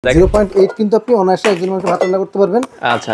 0.8 কিন্তু আপনি অনায়াসে একজন মানুষ ভাত রান্না করতে পারবেন। আচ্ছা,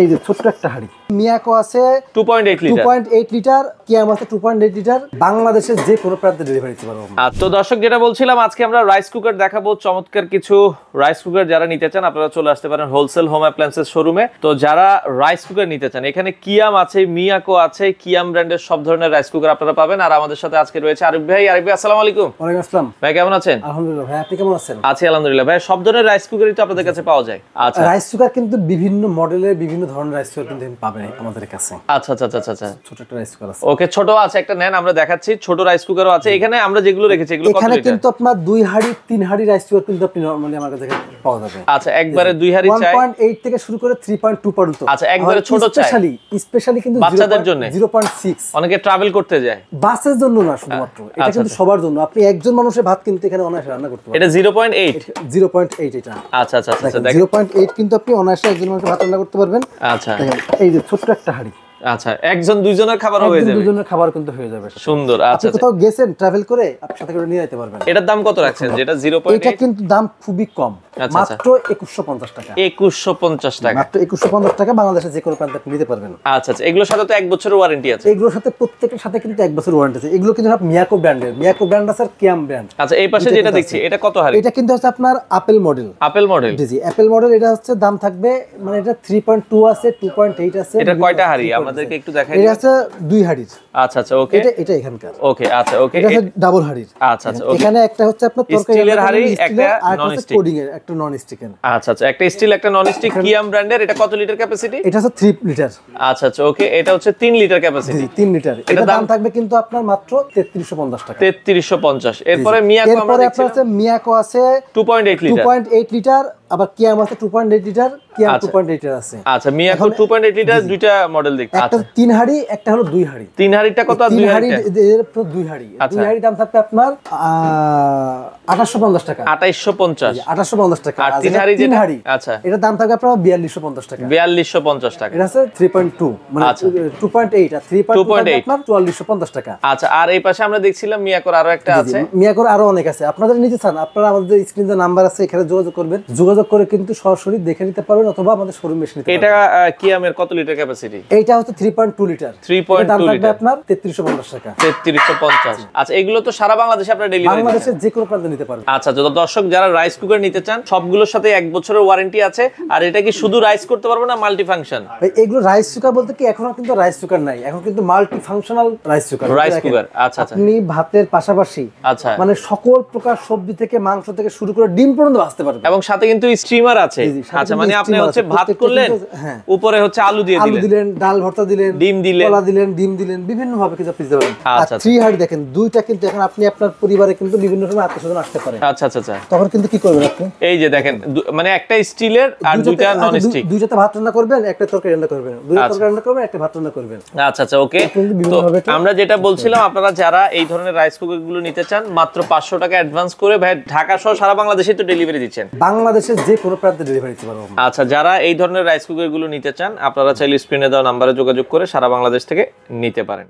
এই যে ছোট্ট একটা হাঁড়ি, মিয়াকো আছে 2.8 লিটার, 2.8 লিটার, কিয়াম আছে 2.8 লিটার, বাংলাদেশের যে কোনো প্রান্তে ডেলিভারি দিতে পারবো। তো দর্শক যেটা বলছিলাম, আজকে আমরা রাইস কুকার দেখাবো, চমৎকার কিছু রাইস কুকার। যারা নিতে চান আপনারা চলে আসতে পারেন হোলসেল হোম অ্যাপ্লায়েন্সেস শোরুমে। তো যারা রাইস কুকার নিতে চান, এখানে কিয়াম আছে, মিয়াকো আছে, কিয়াম ব্র্যান্ডের সব ধরনের রাইস কুকার আপনারা পাবেন। আর আমাদের সাথে আজকে রয়েছে আরিফ ভাই। আরিফ ভাই আসসালামু আলাইকুম। ওয়ালাইকুম আসসালাম ভাই, কেমন আছেন? আলহামদুলিল্লাহ ভাই, আপনি কেমন আছেন? আছি আলহামদুলিল্লাহ। ভাই, সব ধরনের রাইস কুকারই তো আপনাদের কাছে পাওয়া যায়? আচ্ছা, রাইস কুকার কিন্তু বিভিন্ন মডেলের বিভিন্ন ধরনের রাইস কুকার কিন্তু পাবেন আমাদের কাছে। আচ্ছা আচ্ছা আচ্ছা আচ্ছা, ছোট একটা রাইস কুকার আছে। ওকে, ছোট আছে একটা, নেন আমরা দেখাচ্ছি। ছোট রাইস কুকারও আছে এখানে। আমরা যেগুলো রেখেছি এগুলো কত এখানে লিটার? কিন্তু আপনার 2 হাঁড়ি 3 হাঁড়ি রাইস কুকার কিন্তু আপনি নরমালি আমার কাছে পাওয়া যাবে। আচ্ছা, একবারে 2 হাঁড়ি চাই 1.8 থেকে শুরু করে 3.2 পর্যন্ত। আচ্ছা, একবারে ছোট চাই। স্পেশালি কিন্তু বাচ্চাদের জন্য 0.6, অনেকে ট্রাভেল করতে যায়, বাসের জন্য না শুধুমাত্র, এটা কিন্তু সবার জন্য। আপনি একজন মানুষের ভাত কিন্তু এখানে অনায়াসে রান্না করতে পারবেন। এটা 0.8 এটা। আচ্ছা আচ্ছা আচ্ছা, দেখেন 0.8 কিন্তু আপনি অনায়াসে একজন মানুষের ভাত রান্না করতে পারবেন। আচ্ছা, এই যে ছোট্ট একটা হাঁড়ি। আচ্ছা, একজন দুইজনের খাবার হয়ে যাবে, দুজনের খাবার কিন্তু হয়ে যাবে। সুন্দর। আচ্ছা, কোথাও গেছেন ট্রাভেল করে আপনি সাথে করে নিয়ে যেতে পারবেন। এটার দাম কত রাখছেন যেটা 0.8? এটা কিন্তু দাম খুবই কম, আচ্ছা, মাত্র 2150 টাকা। 2150 টাকা, মাত্র 2150 টাকা, বাংলাদেশে যে কোনো প্রান্তে আপনি নিতে পারবেন। আচ্ছা আচ্ছা, এগুলোর সাথে তো 1 বছরের ওয়ারেন্টি আছে? এগুলোর সাথে প্রত্যেকটার সাথে কিন্তু 1 বছর ওয়ারেন্টি আছে। এগুলো কিন্তু সব মিয়াকো ব্র্যান্ডের, মিয়াকো ব্র্যান্ড আছে আর কিয়াম ব্র্যান্ড। আচ্ছা, এই পাশে যেটা দেখছি এটা কত হাড়ি? এটা কিন্তু হচ্ছে আপনার আপেল মডেল। Apple model? জি, আপেল মডেল। এটা হচ্ছে দাম থাকবে, মানে এটা 3.2 আছে, 2.8 আছে। এটা কয়টা হাড়ি আমাদেরকে একটু দেখাই? এটা আছে 2 হাড়ির। আচ্ছা আচ্ছা, ওকে। এটা এখানকার। ওকে, আচ্ছা ওকে। এটা হচ্ছে ডাবল হাড়ির। আচ্ছা আচ্ছা, ওকে। এখানে একটা হচ্ছে আপনার তরকারি স্টিলের হাড়ি, একটা নন স্টিক। কোডিং এর, একটা নন স্টিকের। আচ্ছা আচ্ছা, একটা স্টিল একটা নন স্টিক, কিয়াম ব্র্যান্ডের। এটা কত লিটার ক্যাপাসিটি? এটা হচ্ছে 3 লিটার। আচ্ছা আচ্ছা, ওকে। এটা হচ্ছে 3 লিটার ক্যাপাসিটি। জি, 3 লিটার। এটা দাম থাকবে কিন্তু আপনার মাত্র 3350 টাকা। 3350। এরপরে মিয়াকো আমরা এরপরে দেখছি, আপনার আছে মিয়াকো আছে 2.8 লিটার। 2.8 লিটার, আবার কিয়াম আছে 2.8 লিটার, কিয়াম 2.8 লিটার আছে। আচ্ছা, মিয়াকো 2.8 লিটার, দুইটা মডেল দেখতে। একটা 3 হাঁড়ি, একটা হলো 2 হাঁড়ি। 3 হাঁড়িটা কত আর 2 হাঁড়িটা? 2 হাঁড়ি। 2 হাঁড়ি দাম থাকবে আপনার 2850 টাকা। 2850। 2850 টাকা। আর 3 হাঁড়ি যেটা? আচ্ছা, এটা দাম থাকবে আপনার 4250 টাকা। 4250 টাকা। এটা আছে 3.2, মানে 2.8 আর 3.2 আপনার 4450 টাকা। আচ্ছা, আর এই পাশে আমরা দেখছিলাম মিয়াকোর আরো একটা আছে। মিয়াকোর আরো অনেক আছে। আপনাদের নিতে চান, আপনারা আমাদের স্ক্রিনে নাম্বার আছে, এখানে যোগাযোগ করবেন। যোগাযোগ করে কিন্তু সরাসরি দেখে নিতে পারবেন, অথবা আমাদের শোরুমে এসে নিতে পারবেন। এটা কিয়ামের কত লিটার ক্যাপাসিটি? এইটা হচ্ছে 3.2 লিটার। 3.2 লিটার আপনার 3350 টাকা। 3350। আচ্ছা, এগুলো তো সারা বাংলাদেশে আপনারা ডেলিভারি দিচ্ছেন? বাংলাদেশের যে কোনো প্রান্তে নিতে পারবেন। আচ্ছা, যত দর্শক যারা রাইস কুকার নিতে চান, সবগুলোর সাথে 1 বছরের ওয়ারেন্টি আছে। আর এটা কি শুধু রাইস করতে পারবে না, মাল্টি ফাংশন? এগুলো রাইস কুকার বলতে কি, এখন কিন্তু রাইস কুকার নাই, এখন কিন্তু মাল্টি ফাংশনাল রাইস কুকার। আচ্ছা আচ্ছা, আপনি ভাতের পাশাপাশি আচ্ছা, মানে সকল প্রকার সবজি থেকে মাংস থেকে শুরু করে ডিম পর্যন্ত ভাজতে পারবেন। এবং সাথে কিন্তু স্টিমার আছে। আচ্ছা, মানে আপনি হচ্ছে ভাত করলেন, উপরে হচ্ছে আলু দিয়ে দিলেন, ডাল ভর্তা দিলেন, ডিম দিলেন, কলা দিলেন, ডিম দিলেন, বিভিন্ন ভাবে কিন্তু আপনি দিতে পারেন। আর আচ্ছা, 3 হাঁড়ি দেখেন, দুইটা কিন্তু এখন আপনি আপনার পরিবারে কিন্তু বিভিন্ন সময় আত্মীয়স্বজন আসতে পারে। আচ্ছা আচ্ছা আচ্ছা, তখন কিন্তু কি করবেন আপনি? এই যে দেখেন, মানে একটা স্টিলের আর দুইটা নন স্টিক। দুইটাতে ভাত রান্না করবেন, একটা তরকারি রান্না করবেন, দুইটা তরকারি রান্না করবেন, একটা ভাত রান্না করবেন। আচ্ছা আচ্ছা, ওকে। তো আমরা যেটা বলছিলাম, আপনারা যারা এই ধরনের রাইস কুকার গুলো নিতে চান, মাত্র 500 টাকা অ্যাডভান্স করে, ভাই ঢাকা সহ সারা বাংলাদেশে তো ডেলিভারি দিচ্ছেন? বাংলাদেশের যে কোনো প্রান্তে ডেলিভারি দিতে পারবো। আচ্ছা, যারা এই ধরনের রাইস কুকার গুলো নিতে চান, আপনারা চাইলে স্ক্রিনে দেওয়া নাম্বারে যোগাযোগ করে সারা বাংলাদেশ থেকে নিতে পারেন।